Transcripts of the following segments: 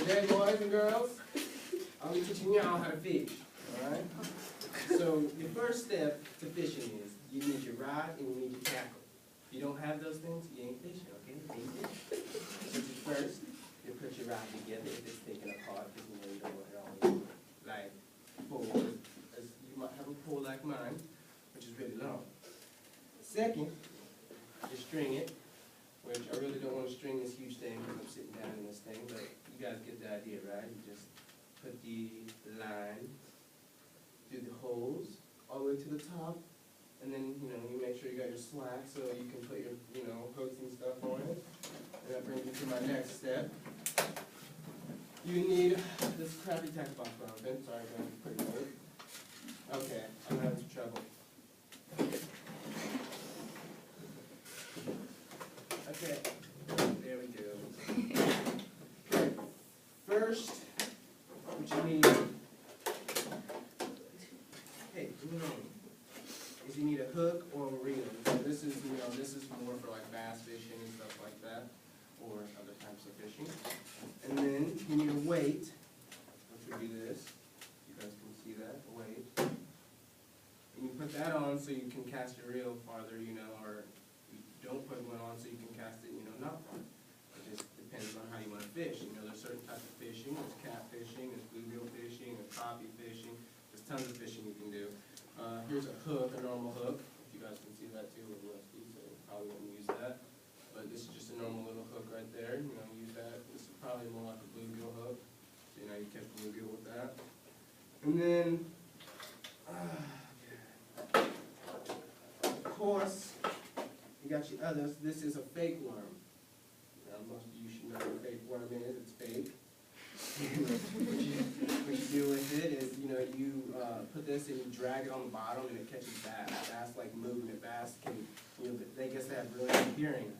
Today, boys and girls, I'll be teaching y'all how to fish, alright? So, your first step to fishing is, you need your rod and you need your tackle. If you don't have those things, you ain't fishing, okay? You ain't fishing. So, first, you put your rod together if it's taken apart, because you don't want it all like pull. As you might have a pull like mine, which is really long. Second, you string it, which I really don't want to string this huge thing because I'm sitting down in this thing, but you guys get the idea, right? You just put the line through the holes all the way to the top, and then, you make sure you got your slack so you can put your, hooks and stuff on it. And that brings me to my next step. You need this crappy tackle box around. Sorry, I'm pretty old. Okay, I'm having some trouble. Okay, there we go. First, what you need, is you need a hook or a reel. So this is, this is more for like bass fishing and stuff like that, or other types of fishing. And then you need a weight, which would be this. You guys can see that, a weight. And you put that on so you can cast your reel farther, or you don't put one on so you can cast it, not far. It just depends on how you want to fish. There's certain types of fishing. There's cat fishing, there's bluegill fishing, there's crappie fishing. There's tons of fishing you can do. Here's a hook, a normal hook. If you guys can see that too, we're rusty, so probably wouldn't use that. But this is just a normal little hook right there. Use that. This is probably more like a bluegill hook. So you catch bluegill with that. And then, of course, you got your others. This is a fake worm. Most of you should know what a fake worm is. It's fake. what you do with it is, you put this and you drag it on the bottom and it catches bass. Bass like movement. Bass can, they guess they have really good hearing.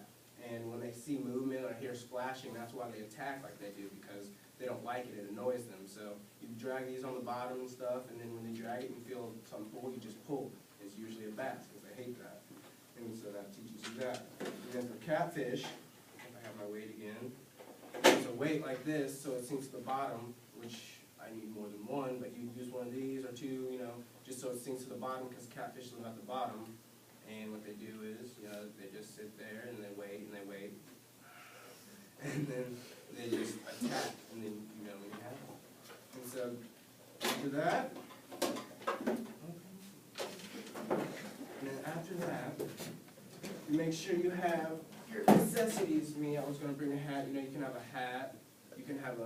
And when they see movement or hear splashing, that's why they attack like they do, because they don't like it. It annoys them. So you drag these on the bottom and stuff, and then when they drag it and you feel some pull, you just pull. It's usually a bass, because they hate that. And so that teaches you that. And then for catfish, if I have my weight again, there's a weight like this, so it sinks to the bottom, which I need more than one, but you use one of these or two, just so it sinks to the bottom, because catfish live at the bottom. And what they do is, they just sit there and they wait and they wait. And then they just attack, and then you have them. And so, after that, and then after that, you make sure you have your necessities. I was going to bring a hat. You can have a hat. You can have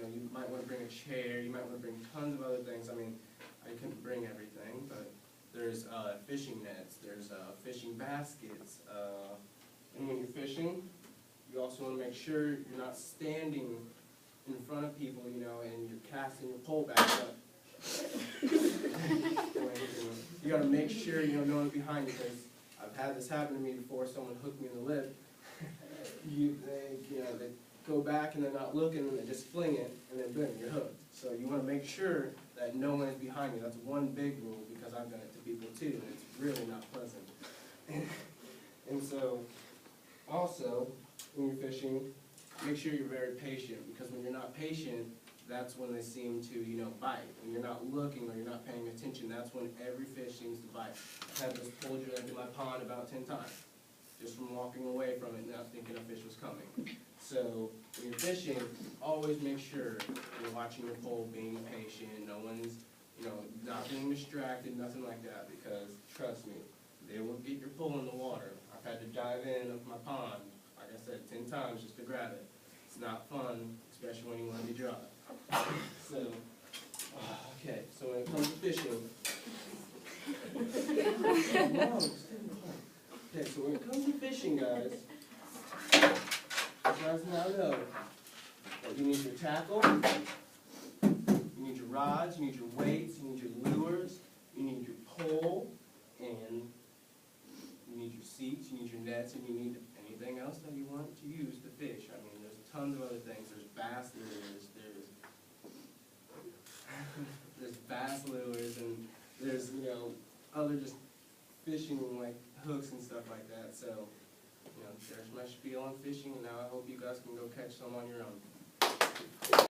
you might want to bring a chair. You might want to bring tons of other things. I couldn't bring everything, but there's fishing nets. There's fishing baskets. And when you're fishing, you also want to make sure you're not standing in front of people, and you're casting your pole back up. You got to make sure no one's behind you, because I've had this happen to me before. Someone hooked me in the lip. They go back and they're not looking, and they just fling it, and then boom, you're hooked. So you want to make sure that no one is behind you. That's one big rule, because I've done it to people too, and it's really not pleasant. And so, also, when you're fishing, make sure you're very patient, because when you're not patient, that's when they seem to, bite. When you're not looking or you're not paying attention, that's when every fish seems to bite. I've just pulled your leg in my pond about 10 times, just from walking away from it, not thinking a fish was coming. So, when you're fishing, always make sure you're watching your pole, being patient, no one's, not being distracted, nothing like that, because, trust me, they will get your pole in the water. I've had to dive in of my pond, like I said, 10 times just to grab it. It's not fun, especially when you want to be dry. So, okay, so when it comes to fishing, okay, so when it comes to fishing, guys, you guys now know that you need your tackle, you need your rods, you need your weights, you need your lures, you need your pole, and you need your seats, you need your nets, and you need anything else that you want to use to fish. There's tons of other things. There's bass lures, there's bass lures, and there's, other just fishing, like hooks and stuff like that. So, there's my spiel on fishing, and now I hope you guys can go catch some on your own.